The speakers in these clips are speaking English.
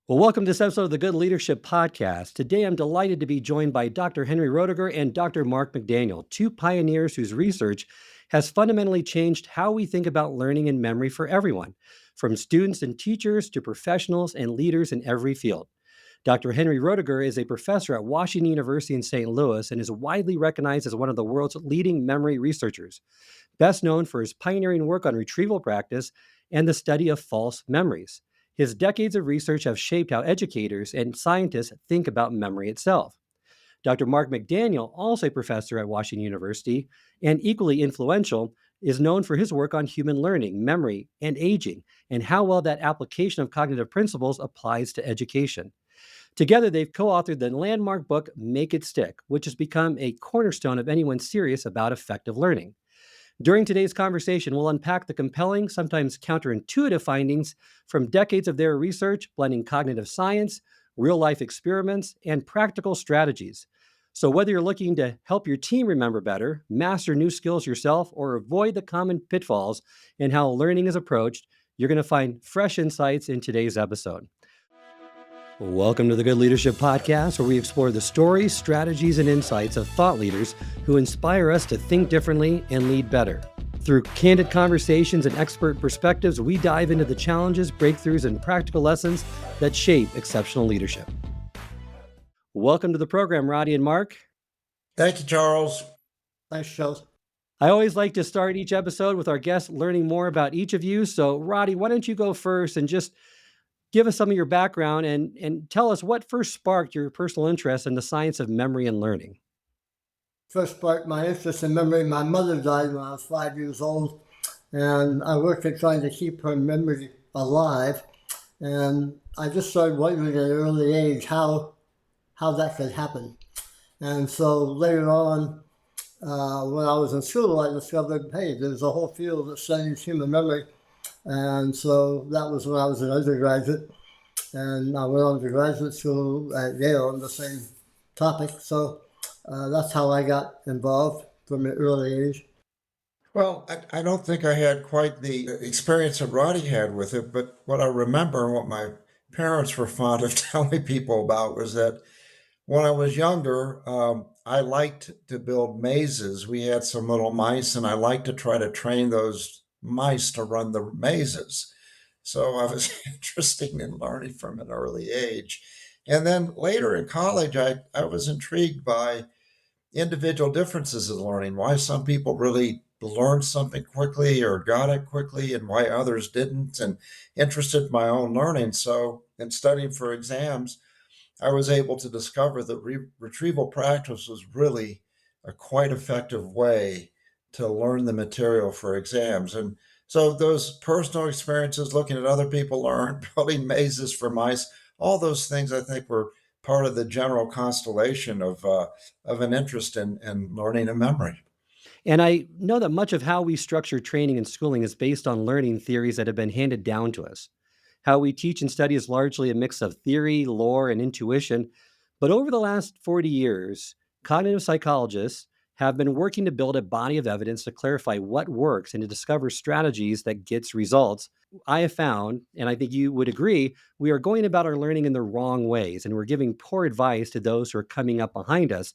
Well, welcome to this episode of the Good Leadership Podcast. Today, I'm delighted to be joined by Dr. Hernry Roediger and Dr. Mark McDaniel, two pioneers whose research has fundamentally changed how we think about learning and memory for everyone, from students and teachers to professionals and leaders in every field. Dr. Hernry Roediger is a professor at Washington University in St. Louis and is widely recognized as one of the world's leading memory researchers, best known for his pioneering work on retrieval practice and the study of false memories. His decades of research have shaped how educators and scientists think about memory itself. Dr. Mark McDaniel, also a professor at Washington University and equally influential, is known for his work on human learning, memory, and aging, and how well that application of cognitive principles applies to education. Together, they've co authored the landmark book Make It Stick, which has become a cornerstone of anyone serious about effective learning. During today's conversation, we'll unpack the compelling, sometimes counterintuitive findings from decades of their research, blending cognitive science, real life experiments, and practical strategies. So, whether you're looking to help your team remember better, master new skills yourself, or avoid the common pitfalls in how learning is approached, you're going to find fresh insights in today's episode. Welcome to the Good Leadership Podcast, where we explore the stories, strategies, and insights of thought leaders who inspire us to think differently and lead better. Through candid conversations and expert perspectives, we dive into the challenges, breakthroughs, and practical lessons that shape exceptional leadership. Welcome to the program, Roddy and Mark. Thank you, Charles. Thanks, Charles. I always like to start each episode with our guests learning more about each of you. So, Roddy, why don't you go first and just give us some of your background and tell us what first sparked your personal interest in the science of memory and learning. First sparked my interest in memory. My mother died when I was 5 years old, and I worked at trying to keep her memory alive. And I just started wondering at an early age how that could happen. And so later on, when I was in school, I discovered, hey, there's a whole field that studies human memory. And so that was when I was an undergraduate, and I went on to graduate school at Yale on the same topic. So that's how I got involved from an early age. Well, I don't think I had quite the experience that Roddy had with it, but what I remember and what my parents were fond of telling people about was that when I was younger, I liked to build mazes. We had some little mice, and I liked to try to train those mice to run the mazes. So I was interested in learning from an early age. And then later in college, I was intrigued by individual differences in learning, why some people really learned something quickly or got it quickly and why others didn't, and interested in my own learning. So in studying for exams, I was able to discover that retrieval practice was really a quite effective way to learn the material for exams. And so those personal experiences, looking at other people learn, building mazes for mice, all those things I think were part of the general constellation of an interest in learning and memory. And I know that much of how we structure training and schooling is based on learning theories that have been handed down to us. How we teach and study is largely a mix of theory, lore, and intuition. But over the last 40 years, cognitive psychologists have been working to build a body of evidence to clarify what works and to discover strategies that gets results. I have found, and I think you would agree, we are going about our learning in the wrong ways, and we're giving poor advice to those who are coming up behind us.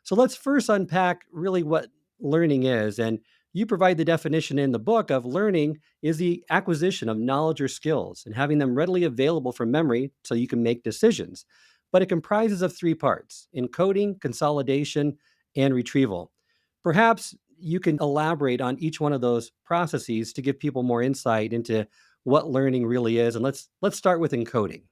So let's first unpack really what learning is. And you provide the definition in the book of learning is the acquisition of knowledge or skills and having them readily available from memory so you can make decisions. But it comprises of three parts: encoding, consolidation, and retrieval. Perhaps you can elaborate on each one of those processes to give people more insight into what learning really is. And let's start with encoding.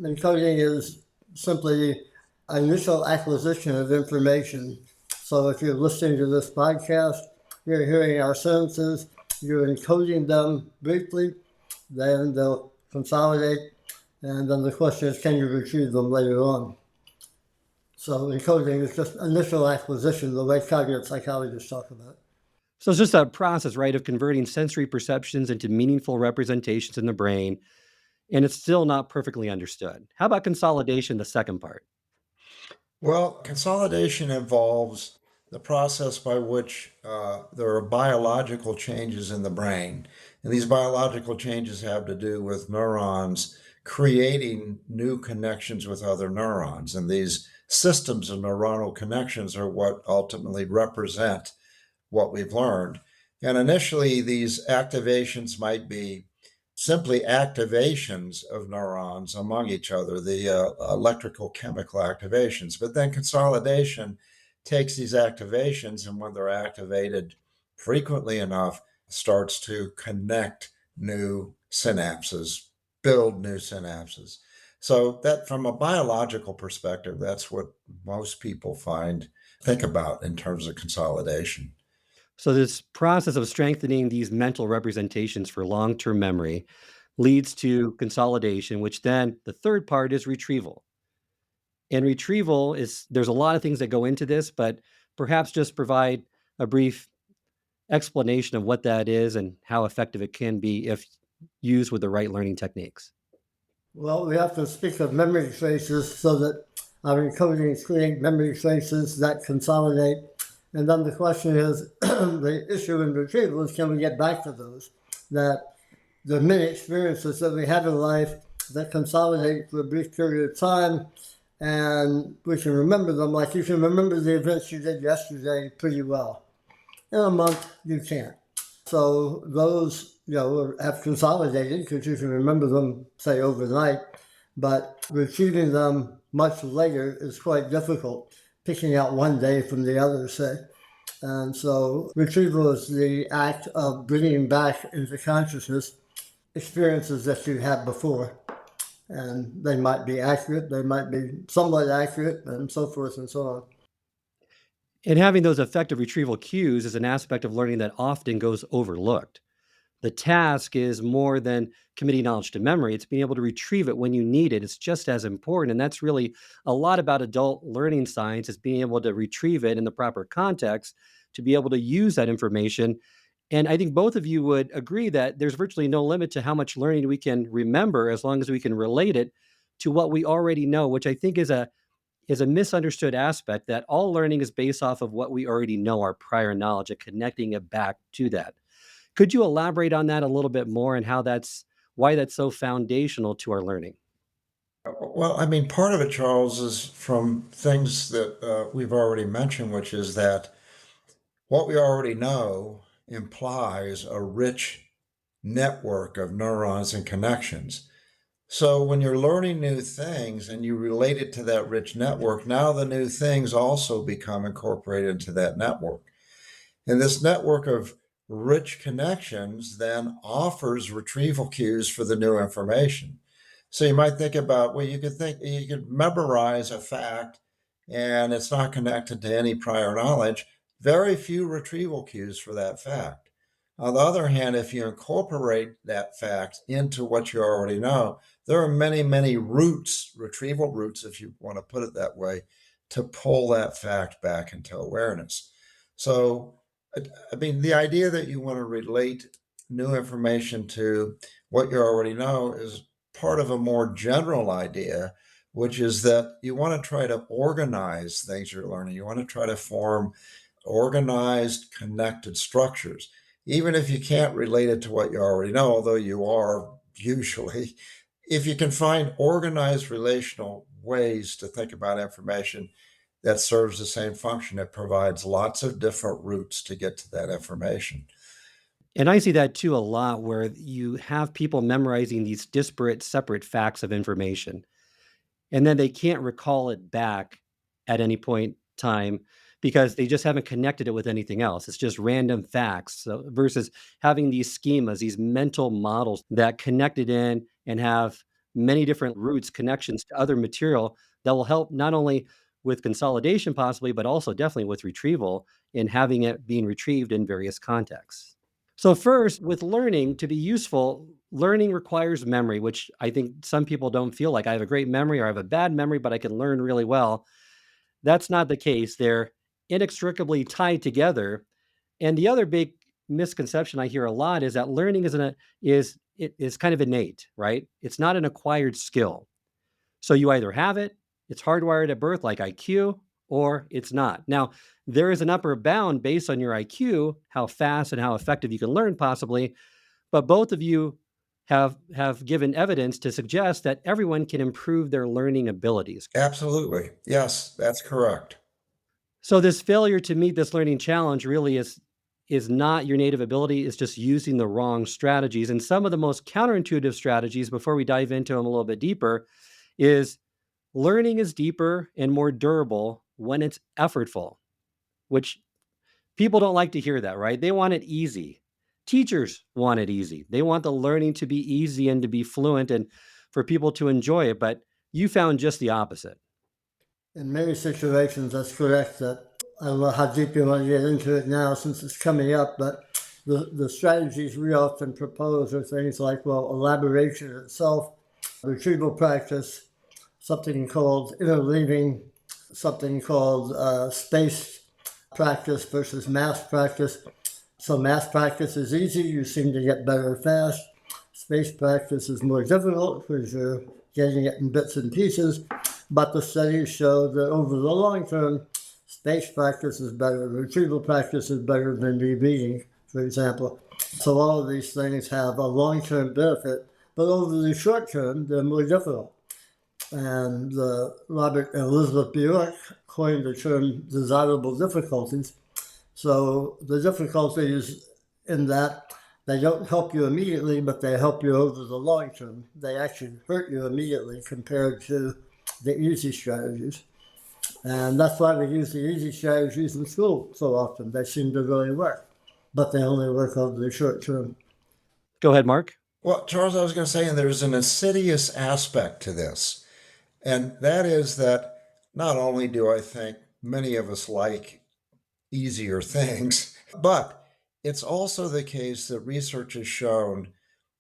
Encoding is simply initial acquisition of information. So if you're listening to this podcast, you're hearing our sentences, you're encoding them briefly, then they'll consolidate, and then the question is, can you retrieve them later on? So encoding is just initial acquisition, the way cognitive psychologists talk about it. So it's just a process, right, of converting sensory perceptions into meaningful representations in the brain, and it's still not perfectly understood. How about consolidation, the second part? Well, consolidation involves the process by which there are biological changes in the brain. And these biological changes have to do with neurons creating new connections with other neurons. And these systems of neuronal connections are what ultimately represent what we've learned. And initially, these activations might be simply activations of neurons among each other, the electrical chemical activations. But then consolidation takes these activations, and when they're activated frequently enough, starts to connect new synapses, build new synapses. So that from a biological perspective, that's what most people think about in terms of consolidation. So, this process of strengthening these mental representations for long term memory leads to consolidation, which then the third part is retrieval. And retrieval is, there's a lot of things that go into this, but perhaps just provide a brief explanation of what that is and how effective it can be if used with the right learning techniques. Well, we have to speak of memory traces so that our encodings create memory traces that consolidate. And then the question is, the issue in retrieval is, can we get back to those? That the many experiences that we have in life that consolidate for a brief period of time, and we can remember them. Like you can remember the events you did yesterday pretty well. In a month, you can't. So those, have consolidated because you can remember them, say, overnight, but retrieving them much later is quite difficult, picking out one day from the other, say. And so retrieval is the act of bringing back into consciousness experiences that you had before. And they might be accurate, they might be somewhat accurate, and so forth and so on. And having those effective retrieval cues is an aspect of learning that often goes overlooked. The task is more than committing knowledge to memory. It's being able to retrieve it when you need it. It's just as important. And that's really a lot about adult learning science, is being able to retrieve it in the proper context to be able to use that information. And I think both of you would agree that there's virtually no limit to how much learning we can remember as long as we can relate it to what we already know, which I think is a misunderstood aspect, that all learning is based off of what we already know, our prior knowledge, and connecting it back to that. Could you elaborate on that a little bit more and why that's so foundational to our learning? Well, I mean, part of it, Charles, is from things that we've already mentioned, which is that what we already know implies a rich network of neurons and connections. So when you're learning new things and you relate it to that rich network, now the new things also become incorporated into that network. And this network of rich connections then offers retrieval cues for the new information. So you might think about, well, you could memorize a fact and it's not connected to any prior knowledge. Very few retrieval cues for that fact. On the other hand, if you incorporate that fact into what you already know, there are many, many routes, retrieval routes, if you want to put it that way, to pull that fact back into awareness. So, I mean, the idea that you want to relate new information to what you already know is part of a more general idea, which is that you want to try to organize things you're learning. You want to try to form organized, connected structures, even if you can't relate it to what you already know, although you are usually. If you can find organized relational ways to think about information that serves the same function, it provides lots of different routes to get to that information. And I see that too a lot, where you have people memorizing these disparate, separate facts of information, and then they can't recall it back at any point in time because they just haven't connected it with anything else. It's just random facts. So versus having these schemas, these mental models that connected in and have many different roots, connections to other material that will help not only with consolidation possibly, but also definitely with retrieval, in having it being retrieved in various contexts. So first, with learning to be useful, learning requires memory, which I think some people don't feel like I have a great memory or I have a bad memory, but I can learn really well. That's not the case. They're inextricably tied together. And the other big misconception I hear a lot is that learning is kind of innate, right? It's not an acquired skill. So you either have it, it's hardwired at birth like IQ, or it's not. Now, there is an upper bound based on your IQ, how fast and how effective you can learn possibly, but both of you have given evidence to suggest that everyone can improve their learning abilities. Absolutely. Yes, that's correct. So this failure to meet this learning challenge really is not your native ability, it's just using the wrong strategies. And some of the most counterintuitive strategies, before we dive into them a little bit deeper, is learning is deeper and more durable when it's effortful, which people don't like to hear that, right? They want it easy. Teachers want it easy. They want the learning to be easy and to be fluent and for people to enjoy it. But you found just the opposite. In many situations, that's correct. That I don't know how deep you want to get into it now since it's coming up, but the strategies we often propose are things like, well, elaboration itself, retrieval practice, something called interleaving, something called space practice versus mass practice. So mass practice is easy, you seem to get better fast. Space practice is more difficult because you're getting it in bits and pieces. But the studies show that over the long term, space practice is better. Retrieval practice is better than rereading, for example. So all of these things have a long-term benefit, but over the short term, they're more difficult. And Robert and Elizabeth Bjork coined the term desirable difficulties. So the difficulties in that they don't help you immediately, but they help you over the long term. They actually hurt you immediately compared to the easy strategies. And that's why we use the easy strategies in school so often. They seem to really work, but they only work over the short term. Go ahead, Mark. Well, Charles, I was going to say, and there's an insidious aspect to this, and that is that not only do I think many of us like easier things, but it's also the case that research has shown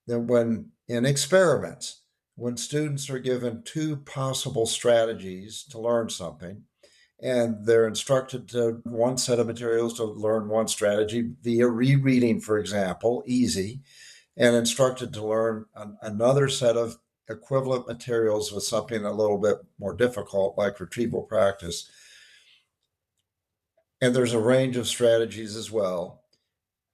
that when in experiments, when students are given two possible strategies to learn something, and they're instructed to one set of materials to learn one strategy via rereading, for example, easy, and instructed to learn another set of equivalent materials with something a little bit more difficult, like retrieval practice. And there's a range of strategies as well.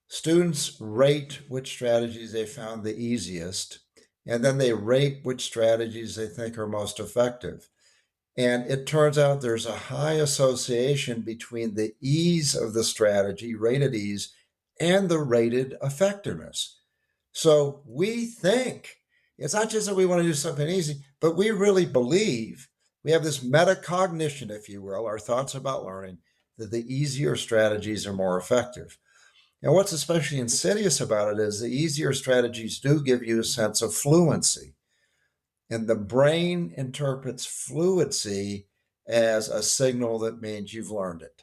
Students rate which strategies they found the easiest, and then they rate which strategies they think are most effective. And it turns out there's a high association between the ease of the strategy, rated ease, and the rated effectiveness. So we think it's not just that we want to do something easy, but we really believe we have this metacognition, if you will, our thoughts about learning, that the easier strategies are more effective. And what's especially insidious about it is the easier strategies do give you a sense of fluency. And the brain interprets fluency as a signal that means you've learned it.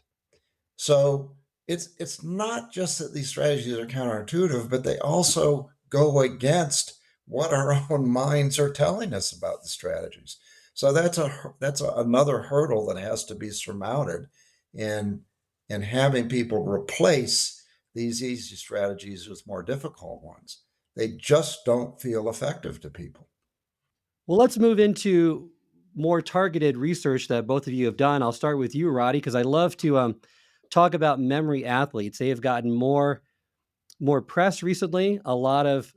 So it's not just that these strategies are counterintuitive, but they also go against what our own minds are telling us about the strategies. So that's another hurdle that has to be surmounted in having people replace these easy strategies with more difficult ones. They just don't feel effective to people. Well, let's move into more targeted research that both of you have done. I'll start with you, Roddy, because I love to talk about memory athletes. They have gotten more press recently. A lot of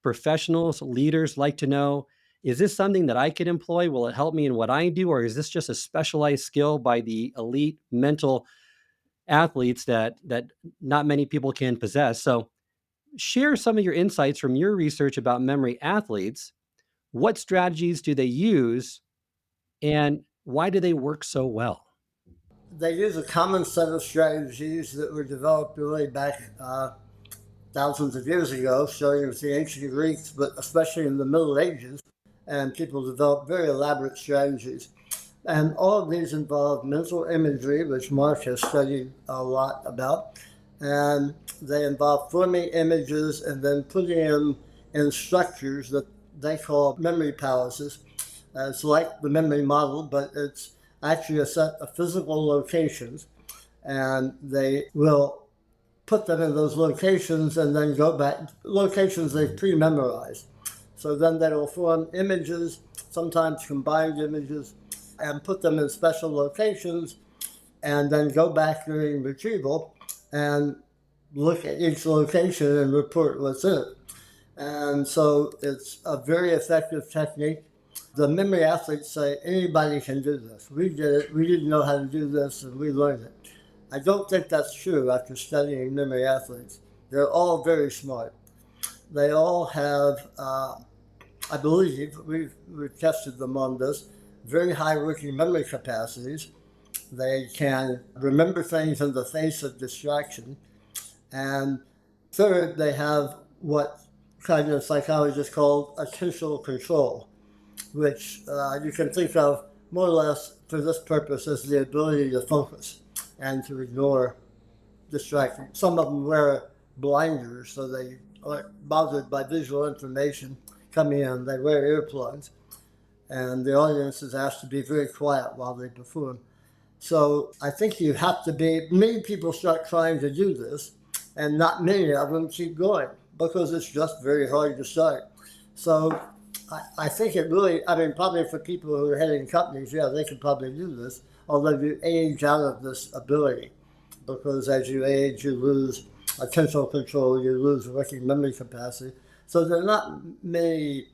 professionals, leaders like to know, is this something that I could employ? Will it help me in what I do? Or is this just a specialized skill by the elite mental athletes that not many people can possess? So share some of your insights from your research about memory athletes. What strategies do they use, and why do they work so well? They use a common set of strategies that were developed really back thousands of years ago, starting with the ancient Greeks, but especially in the Middle Ages. And people developed very elaborate strategies. And all of these involve mental imagery, which Mark has studied a lot about. And they involve forming images and then putting them in structures that they call memory palaces. It's like the memory model, but it's actually a set of physical locations. And they will put them in those locations and then go back, locations they've pre-memorized. So then they will form images, sometimes combined images, and put them in special locations, and then go back during retrieval and look at each location and report what's in it. And so it's a very effective technique. The memory athletes say anybody can do this. We did it. We didn't know how to do this, and we learned it. I don't think that's true after studying memory athletes. They're all very smart. They all have, I believe, we've tested them on this, very high working memory capacities. They can remember things in the face of distraction. And third, they have what cognitive psychologists call attentional control, which you can think of more or less for this purpose as the ability to focus and to ignore distraction. Some of them wear blinders so they aren't bothered by visual information coming in. They wear earplugs, and the audience is asked to be very quiet while they perform. So I think you have to be, many people start trying to do this, and not many of them keep going because it's just very hard to start. So I think it really, I mean, probably for people who are heading companies, yeah, they could probably do this, although you age out of this ability because as you age, you lose attentional control, you lose working memory capacity. So there are not many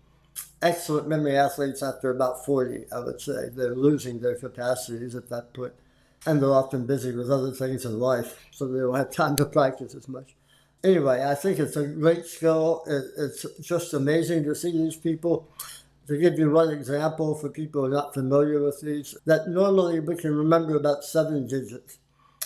excellent memory athletes after about 40, I would say. They're losing their capacities at that point. And they're often busy with other things in life, so they don't have time to practice as much. Anyway, I think it's a great skill. It's just amazing to see these people. To give you one example for people who are not familiar with these, that normally we can remember about 7 digits.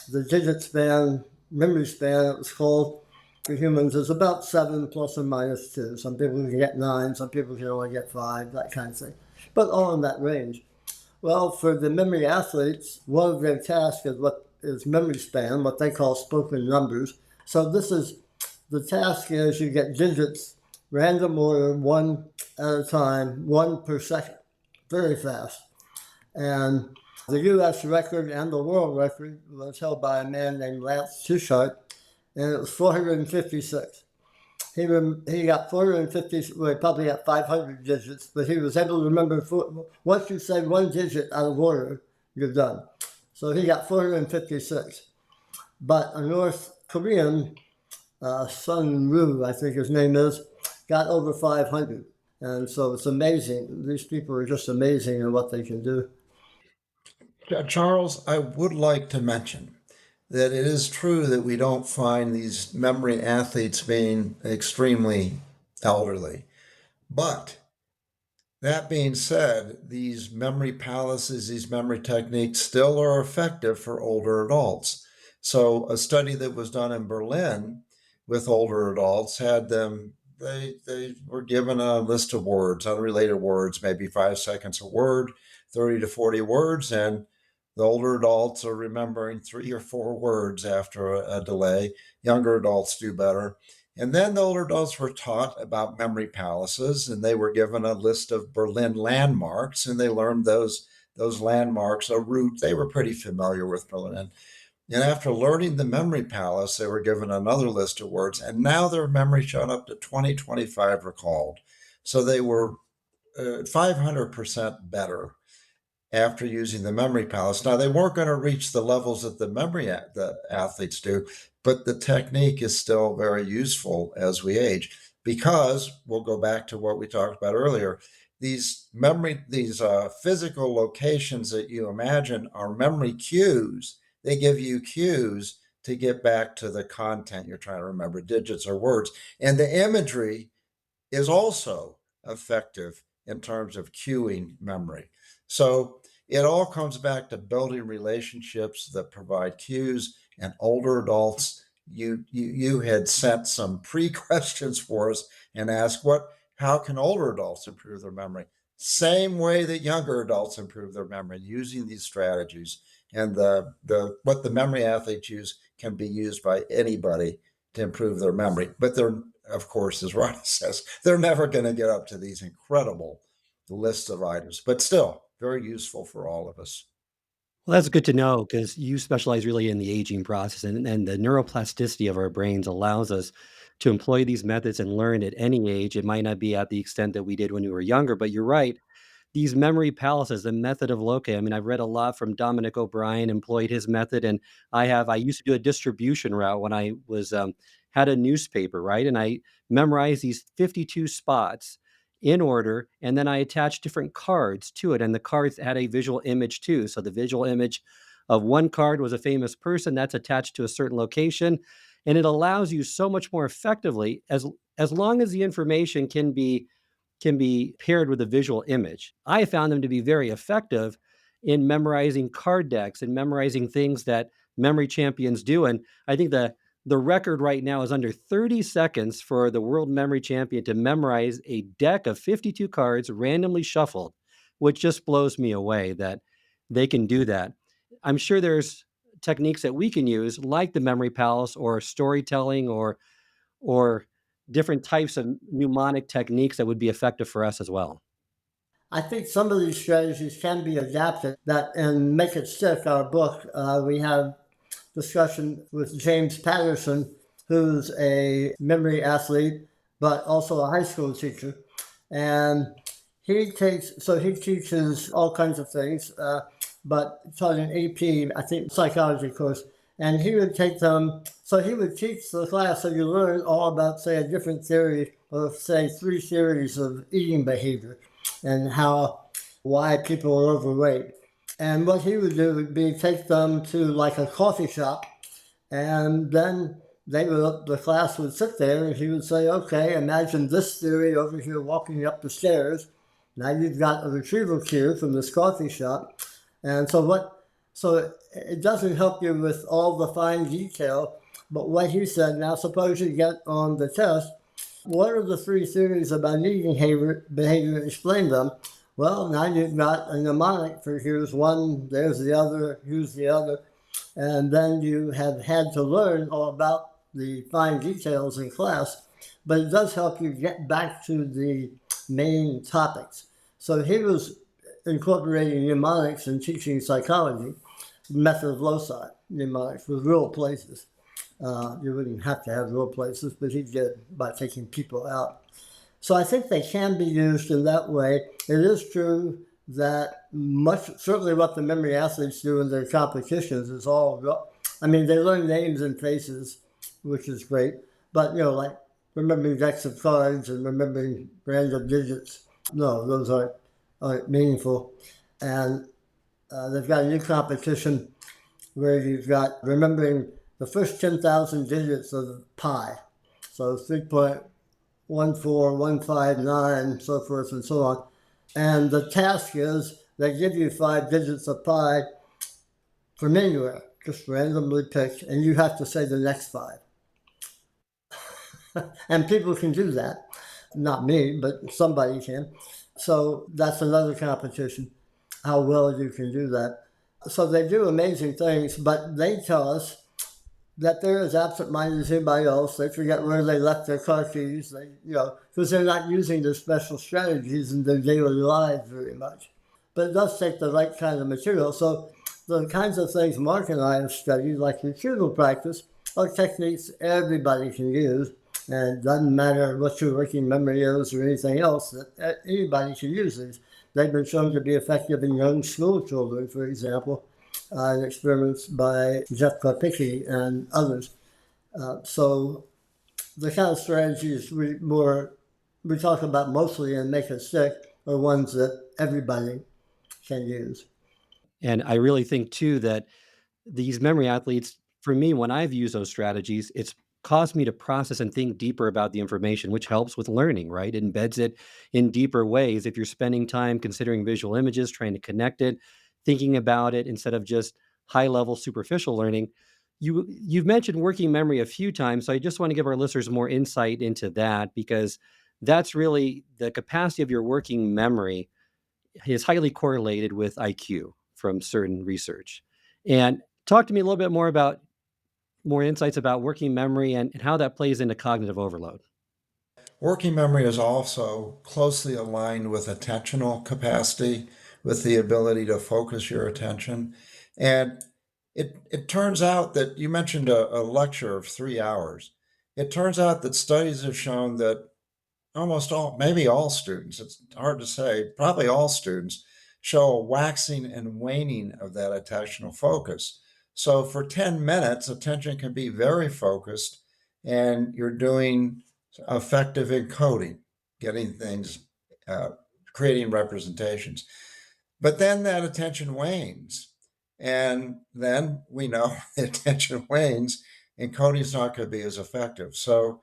The digit span, memory span, it was called, for humans is about 7 plus or minus 2. Some people can get 9, some people can only get 5, that kind of thing. But all in that range. Well, for the memory athletes, one of their tasks is what is memory span, what they call spoken numbers. So this is, the task is you get digits, random order, one at a time, 1 per second, very fast. And the U.S. record and the world record was held by a man named Lance Tushart, and it was 456. He got 450, well, he probably got 500 digits, but he was able to remember, once you say one digit out of order, you're done. So he got 456. But a North Korean, Sun Ru, I think his name is, got over 500. And so it's amazing. These people are just amazing in what they can do. Charles, I would like to mention that it is true that we don't find these memory athletes being extremely elderly. But that being said, these memory palaces, these memory techniques still are effective for older adults. So a study that was done in Berlin with older adults had them, they were given a list of words, unrelated words, maybe 5 seconds a word, 30 to 40 words, and the older adults are remembering 3 or 4 words after a delay. Younger adults do better. And then the older adults were taught about memory palaces, and they were given a list of Berlin landmarks, and they learned those landmarks, a route. They were pretty familiar with Berlin. And after learning the memory palace, they were given another list of words, and now their memory shot up to 2025 recalled. So they were 500% better after using the memory palace. Now, they weren't going to reach the levels that the athletes do, but the technique is still very useful as we age because we'll go back to what we talked about earlier. These physical locations that you imagine are memory cues. They give you cues to get back to the content you're trying to remember, digits or words. And the imagery is also effective in terms of cueing memory. So it all comes back to building relationships that provide cues. And older adults, you had sent some pre-questions for us and asked how can older adults improve their memory? Same way that younger adults improve their memory using these strategies. And what the memory athletes use can be used by anybody to improve their memory. But they're, of course, as Ronnie says, they're never going to get up to these incredible lists of items, but still very useful for all of us. Well, that's good to know because you specialize really in the aging process, and the neuroplasticity of our brains allows us to employ these methods and learn at any age. It might not be at the extent that we did when we were younger, but you're right. These memory palaces, the method of locate. I mean, I've read a lot from Dominic O'Brien, employed his method, and I used to do a distribution route when I was had a newspaper, right? And I memorized these 52 spots in order, and then I attached different cards to it, and the cards had a visual image too. So the visual image of one card was a famous person that's attached to a certain location, and it allows you so much more effectively as long as the information can be paired with a visual image. I found them to be very effective in memorizing card decks and memorizing things that memory champions do. And I think the record right now is under 30 seconds for the world memory champion to memorize a deck of 52 cards randomly shuffled, which just blows me away that they can do that. I'm sure there's techniques that we can use like the memory palace or storytelling or different types of mnemonic techniques that would be effective for us as well. I think some of these strategies can be adapted. That in Make It Stick, our book, we have discussion with James Patterson, who's a memory athlete, but also a high school teacher. And he teaches all kinds of things, but taught an AP, I think, psychology course. And he would take them, so he would teach the class, so you learn all about, say, a different theory, or say 3 theories of eating behavior and why people are overweight. And what he would do would be take them to like a coffee shop, and then the class would sit there, and he would say, "Okay, imagine this theory over here walking up the stairs. Now you've got a retrieval cue from this coffee shop, and so it doesn't help you with all the fine detail. But what he said, now suppose you get on the test, what are the 3 theories about eating behavior? Explain them. Well, now you've got a mnemonic for here's one, there's the other, here's the other. And then you have had to learn all about the fine details in class, but it does help you get back to the main topics. So he was incorporating mnemonics and teaching psychology, method of loci mnemonics with real places. You wouldn't have to have real places, but he did by taking people out. So I think they can be used in that way. It is true that certainly what the memory athletes do in their competitions is all, I mean, they learn names and faces, which is great, but like remembering decks of cards and remembering random digits, no, those aren't meaningful. And they've got a new competition where you've got remembering the first 10,000 digits of pi. So 3.14159, so forth and so on. And the task is they give you 5 digits of pi from anywhere, just randomly picked, and you have to say the next 5. And people can do that. Not me, but somebody can. So that's another competition, how well you can do that. So they do amazing things, but they tell us that they're as absent-minded as anybody else. They forget where they left their car keys, because they're not using their special strategies in their daily lives very much. But it does take the right kind of material. So the kinds of things Mark and I have studied, like retrieval practice, are techniques everybody can use. And it doesn't matter what your working memory is or anything else, that anybody can use these. They've been shown to be effective in young school children, for example, in experiments by Jeff Karpicki and others. So the kind of strategies we talk about mostly and Make It Stick are ones that everybody can use. And I really think too that these memory athletes, for me, when I've used those strategies, it's caused me to process and think deeper about the information, which helps with learning, right? It embeds it in deeper ways. If you're spending time considering visual images, trying to connect it, thinking about it instead of just high level superficial learning. You've mentioned working memory a few times, so I just want to give our listeners more insight into that, because that's really the capacity of your working memory is highly correlated with IQ from certain research. And talk to me a little bit more insights about working memory and how that plays into cognitive overload. Working memory is also closely aligned with attentional capacity, with the ability to focus your attention. And it turns out that you mentioned a lecture of 3 hours. It turns out that studies have shown that almost all, maybe all students, it's hard to say, probably all students show a waxing and waning of that attentional focus. So for 10 minutes, attention can be very focused, and you're doing effective encoding, getting things, creating representations. But then that attention wanes. And then we know the attention wanes, encoding is not going to be as effective. So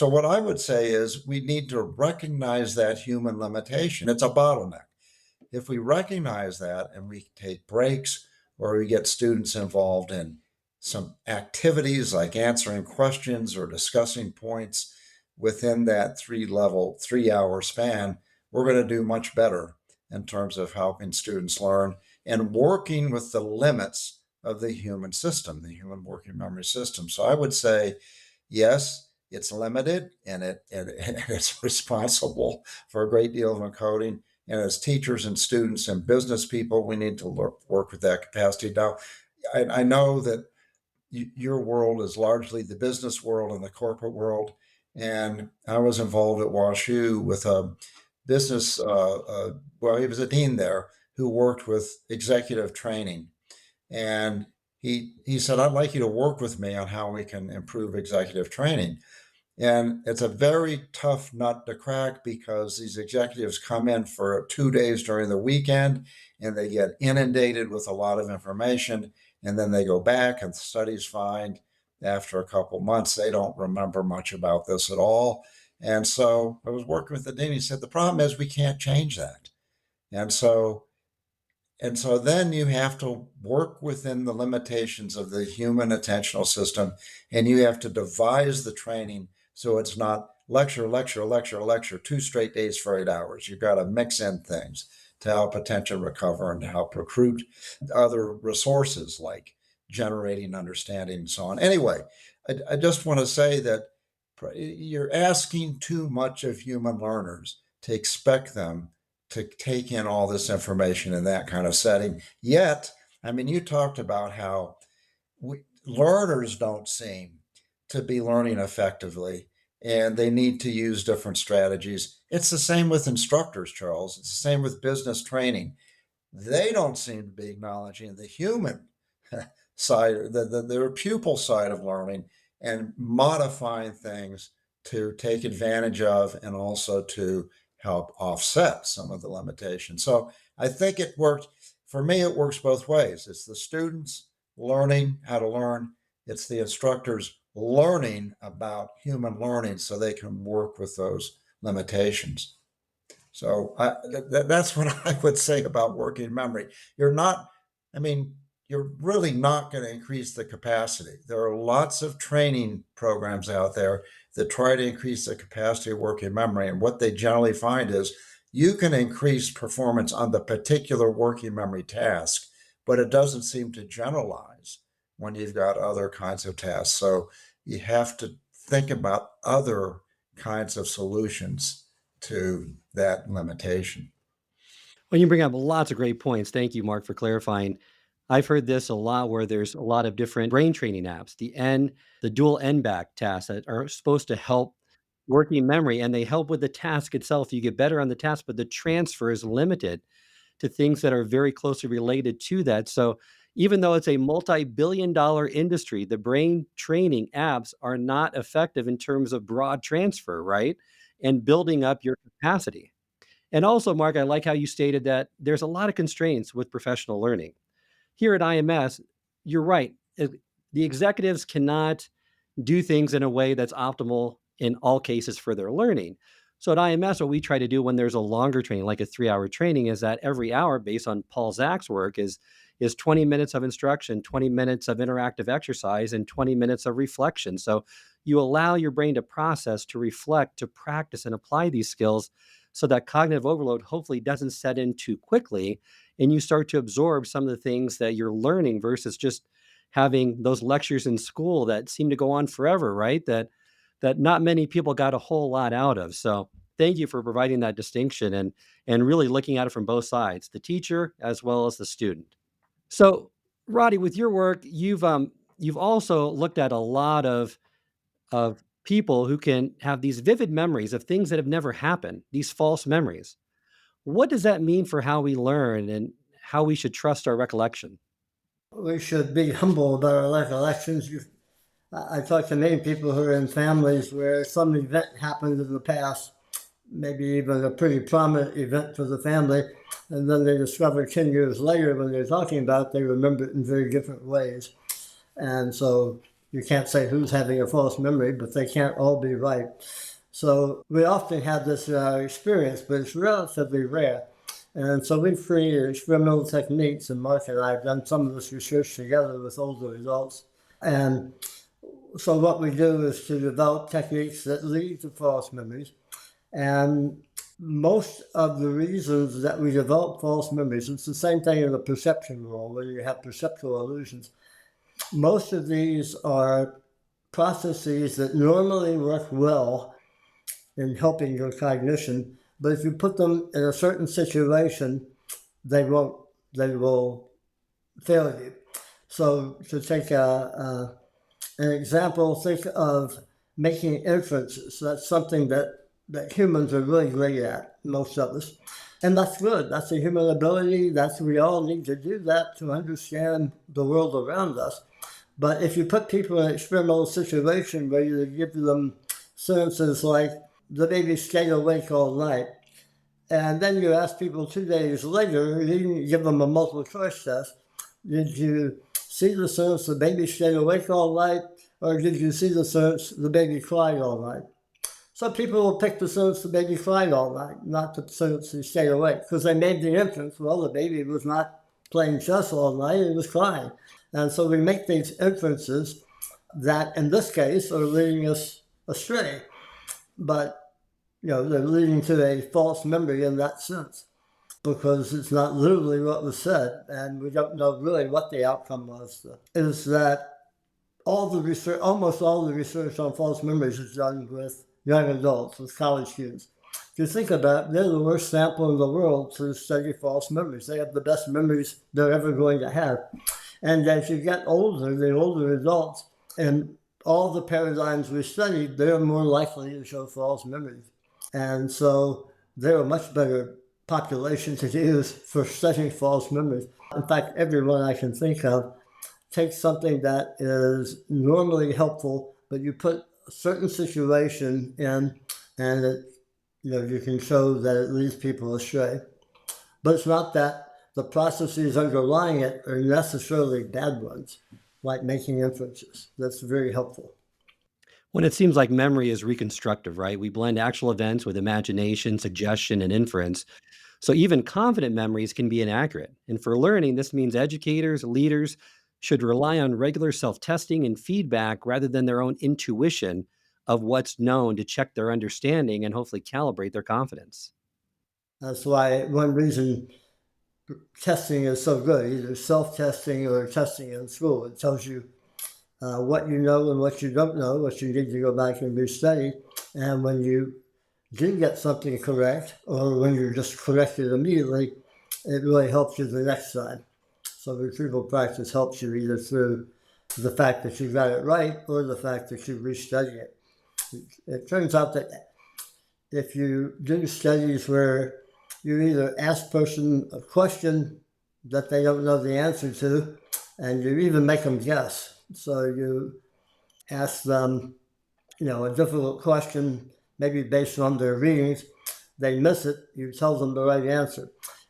what I would say is we need to recognize that human limitation. It's a bottleneck. If we recognize that and we take breaks or we get students involved in some activities like answering questions or discussing points within that 3 hour span, we're going to do much better in terms of helping students learn and working with the limits of the human system, the human working memory system. So I would say, yes, it's limited and it's responsible for a great deal of encoding. And as teachers and students and business people, we need to work with that capacity. Now, I know that your world is largely the business world and the corporate world. And I was involved at WashU with a business, well, he was a dean there who worked with executive training. And he said, I'd like you to work with me on how we can improve executive training. And it's a very tough nut to crack because these executives come in for 2 days during the weekend and they get inundated with a lot of information. And then they go back, and studies find after a couple months they don't remember much about this at all. And so I was working with the dean. He said, the problem is we can't change that. And so then you have to work within the limitations of the human attentional system, and you have to devise the training so it's not lecture, lecture, lecture, lecture, 2 straight days for 8 hours. You've got to mix in things to help attention recover and to help recruit other resources like generating understanding and so on. Anyway, I just want to say that you're asking too much of human learners to expect them to take in all this information in that kind of setting. Yet, I mean, you talked about how learners don't seem to be learning effectively and they need to use different strategies. It's the same with instructors, Charles. It's the same with business training. They don't seem to be acknowledging the human side, their pupil side of learning and modifying things to take advantage of and also to help offset some of the limitations. So I think it worked. For me, it works both ways. It's the students learning how to learn, it's the instructors learning about human learning so they can work with those limitations. So that's what I would say about working memory. You're not, I mean, you're really not going to increase the capacity. There are lots of training programs out there that try to increase the capacity of working memory. And what they generally find is you can increase performance on the particular working memory task, but it doesn't seem to generalize when you've got other kinds of tasks. So you have to think about other kinds of solutions to that limitation. Well, you bring up lots of great points. Thank you, Mark, for clarifying. I've heard this a lot where there's a lot of different brain training apps, the dual N back tasks that are supposed to help working memory, and they help with the task itself. You get better on the task, but the transfer is limited to things that are very closely related to that. So even though it's a multi-billion-dollar industry, the brain training apps are not effective in terms of broad transfer, right? And building up your capacity. And also, Mark, I like how you stated that there's a lot of constraints with professional learning. Here at IMS, you're right. The executives cannot do things in a way that's optimal in all cases for their learning. So at IMS, what we try to do when there's a longer training, like a 3-hour training, is that every hour, based on Paul Zach's work, is 20 minutes of instruction, 20 minutes of interactive exercise, and 20 minutes of reflection. So you allow your brain to process, to reflect, to practice, and apply these skills so that cognitive overload hopefully doesn't set in too quickly, and you start to absorb some of the things that you're learning versus just having those lectures in school that seem to go on forever, right? That not many people got a whole lot out of. So thank you for providing that distinction and really looking at it from both sides, the teacher as well as the student. So, Roddy, with your work, you've also looked at a lot of people who can have these vivid memories of things that have never happened, these false memories. What does that mean for how we learn and how we should trust our recollection? We should be humble about our recollections. I talk to many people who are in families where some event happened in the past, maybe even a pretty prominent event for the family, and then they discover 10 years later when they're talking about it, they remember it in very different ways. And so you can't say who's having a false memory, but they can't all be right. So we often have this experience, but it's relatively rare. And so we've created experimental techniques, and Mark and I have done some of this research together with older results. And so what we do is to develop techniques that lead to false memories. And most of the reasons that we develop false memories, it's the same thing in the perception world where you have perceptual illusions. Most of these are processes that normally work well in helping your cognition, but if you put them in a certain situation, they won't. They will fail you. So to take an example, think of making inferences. That's something that humans are really great at, most of us. And that's good. That's a human ability. We all need to do that to understand the world around us. But if you put people in an experimental situation where you give them sentences like, the baby stayed awake all night, and then you ask people 2 days later, you didn't give them a multiple choice test, did you see the sentence, the baby stayed awake all night, or did you see the sentence, the baby cried all night? Some people will pick the sentence, the baby cried all night, not the sentence, he stayed awake, because they made the inference, well, the baby was not playing chess all night, it was crying. And so we make these inferences that, in this case, are leading us astray. But, they're leading to a false memory in that sense, because it's not literally what was said, and we don't know really what the outcome was. Is that almost all the research on false memories is done with young adults, with college students. If you think about it, they're the worst sample in the world to study false memories. They have the best memories they're ever going to have. And as you get older, the older adults, and all the paradigms we studied, they're more likely to show false memories. And so they're a much better population to use for studying false memories. In fact, everyone I can think of takes something that is normally helpful, but you put a certain situation in, and you can show that it leads people astray. But it's not that the processes underlying it are necessarily bad ones, like making inferences. That's very helpful. When it seems like memory is reconstructive, right? We blend actual events with imagination, suggestion, and inference. So even confident memories can be inaccurate. And for learning, this means educators, leaders should rely on regular self testing and feedback rather than their own intuition of what's known to check their understanding and hopefully calibrate their confidence. That's why one reason testing is so good, either self-testing or testing in school. It tells you what you know and what you don't know, what you need to go back and restudy. And when you do get something correct, or when you're just corrected immediately, it really helps you the next time. So retrieval practice helps you either through the fact that you got it right or the fact that you restudy it. It turns out that if you do studies where you either ask a person a question that they don't know the answer to, and you even make them guess. So you ask them, a difficult question, maybe based on their readings, they miss it, you tell them the right answer.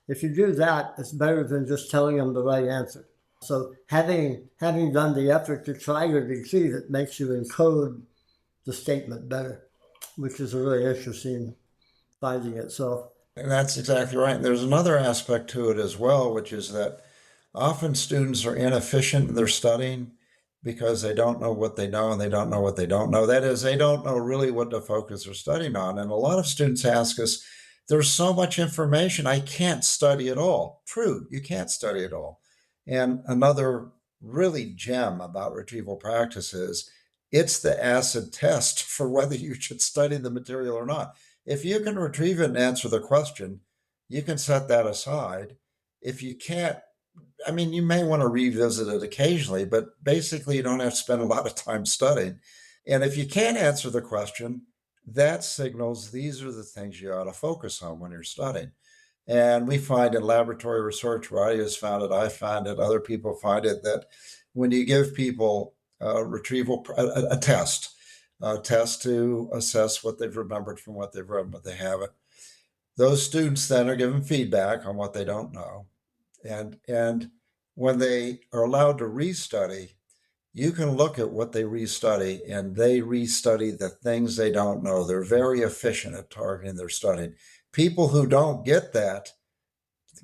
If you do that, it's better than just telling them the right answer. So having done the effort to try to retrieve it makes you encode the statement better, which is a really interesting finding itself. And that's exactly right. And there's another aspect to it as well, which is that often students are inefficient in their studying because they don't know what they know and they don't know what they don't know. That is, they don't know really what to focus their studying on. And a lot of students ask us, there's so much information, I can't study it all. True, you can't study it all. And another really gem about retrieval practice is it's the acid test for whether you should study the material or not. If you can retrieve it and answer the question, you can set that aside. If you can't, you may want to revisit it occasionally, but basically you don't have to spend a lot of time studying. And if you can't answer the question, that signals these are the things you ought to focus on when you're studying. And we find in laboratory research, Roddy has found it, I found it, other people find it, that when you give people a test, a test to assess what they've remembered from what they've read, but they haven't. Those students then are given feedback on what they don't know. And when they are allowed to restudy, you can look at what they restudy, and they restudy the things they don't know. They're very efficient at targeting their studying. People who don't get that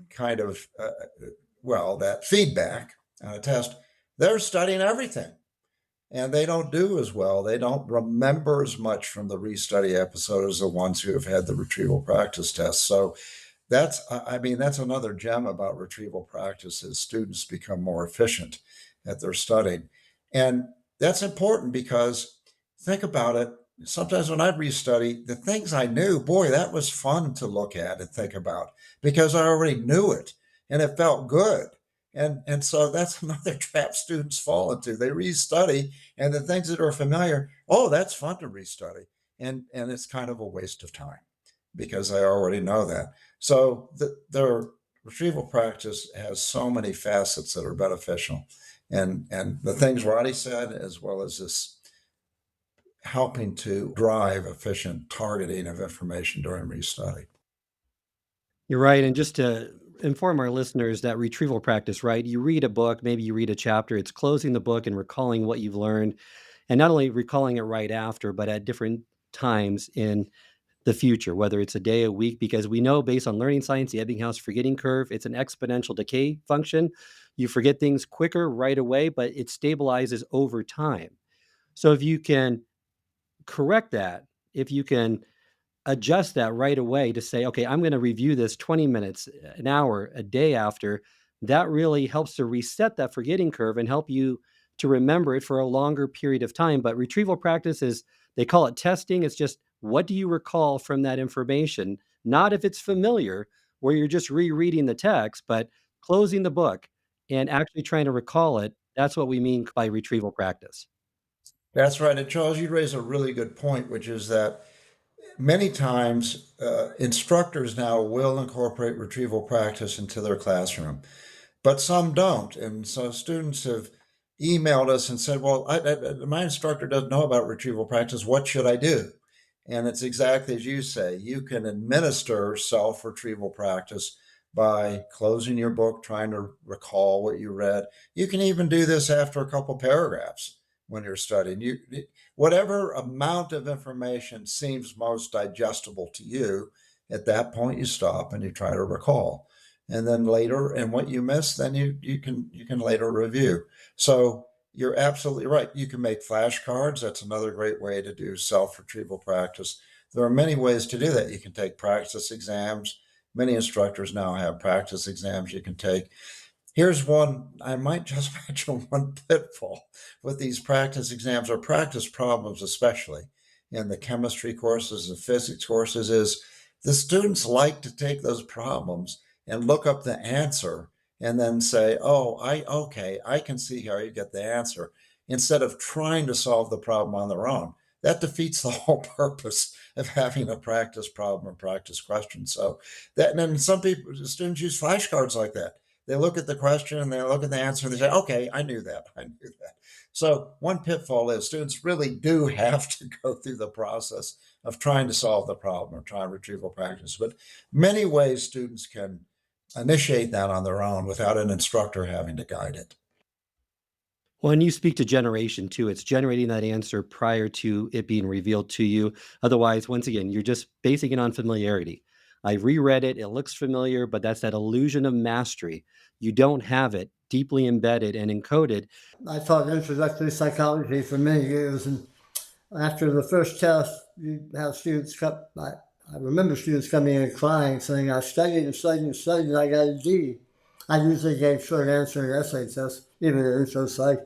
kind of, that feedback on a test, they're studying everything. And they don't do as well. They don't remember as much from the restudy episode as the ones who have had the retrieval practice test. So that's another gem about retrieval practice is students become more efficient at their studying. And that's important because think about it. Sometimes when I'd restudy, the things I knew, boy, that was fun to look at and think about because I already knew it and it felt good. And so that's another trap students fall into. They restudy and the things that are familiar, oh, that's fun to restudy. And it's kind of a waste of time because I already know that. So their retrieval practice has so many facets that are beneficial. And the things Roddy said, as well as this helping to drive efficient targeting of information during restudy. You're right. And just to inform our listeners that retrieval practice, right? You read a book, maybe you read a chapter, it's closing the book and recalling what you've learned, and not only recalling it right after, but at different times in the future, whether it's a day, a week, because we know based on learning science, the Ebbinghaus forgetting curve, it's an exponential decay function. You forget things quicker right away, but it stabilizes over time. So if you can correct that, if you can adjust that right away to say, okay, I'm going to review this 20 minutes, an hour, a day after, that really helps to reset that forgetting curve and help you to remember it for a longer period of time. But retrieval practice is, they call it testing. It's just, what do you recall from that information? Not if it's familiar, where you're just rereading the text, but closing the book and actually trying to recall it. That's what we mean by retrieval practice. That's right. And Charles, you raise a really good point, which is that many times instructors now will incorporate retrieval practice into their classroom, but some don't. And so students have emailed us and said, well, my instructor doesn't know about retrieval practice. What should I do? And it's exactly as you say. You can administer self-retrieval practice by closing your book, trying to recall what you read. You can even do this after a couple paragraphs when you're studying. Whatever amount of information seems most digestible to you, at that point you stop and you try to recall. And then later, and what you miss, then you can later review. So you're absolutely right. You can make flashcards. That's another great way to do self-retrieval practice. There are many ways to do that. You can take practice exams. Many instructors now have practice exams you can take. Here's one, I might just mention one pitfall with these practice exams or practice problems, especially in the chemistry courses and physics courses, is the students like to take those problems and look up the answer and then say, oh, I can see how you get the answer, instead of trying to solve the problem on their own. That defeats the whole purpose of having a practice problem or practice question. So that, and then some people, students use flashcards like that. They look at the question and they look at the answer and they say, okay, I knew that. So one pitfall is students really do have to go through the process of trying to solve the problem or try retrieval practice. But many ways students can initiate that on their own without an instructor having to guide it. When you speak to generation too, it's generating that answer prior to it being revealed to you. Otherwise, once again, you're just basing it on familiarity. I reread it, it looks familiar, but that's that illusion of mastery. You don't have it deeply embedded and encoded. I taught introductory psychology for many years, and after the first test, you have students come. I remember students coming in crying, saying, "I studied and studied and studied, and I got a D." I usually gave short answering essay tests, even in intro psych,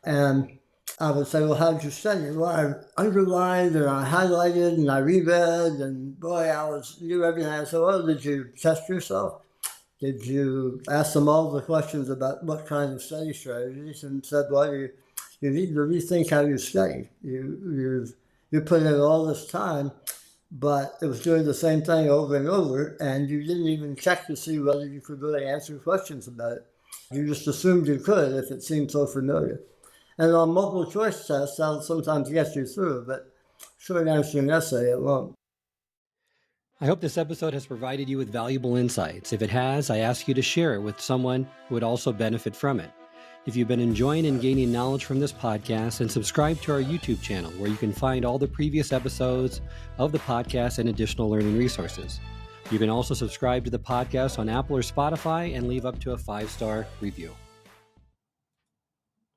and I would say, "Well, how did you study?" Well, I underlined and I highlighted and I reread, and boy, knew everything. I said, "Well, did you test yourself? Did you ask them all the questions about what kind of study strategies?" And said, "Well, you need to rethink how you study. You put in all this time, but it was doing the same thing over and over, and you didn't even check to see whether you could really answer questions about it. You just assumed you could if it seemed so familiar." And on multiple choice tests, that'll sometimes get you through, but short answer an essay, it won't. I hope this episode has provided you with valuable insights. If it has, I ask you to share it with someone who would also benefit from it. If you've been enjoying and gaining knowledge from this podcast, then subscribe to our YouTube channel where you can find all the previous episodes of the podcast and additional learning resources. You can also subscribe to the podcast on Apple or Spotify and leave up to a 5-star review.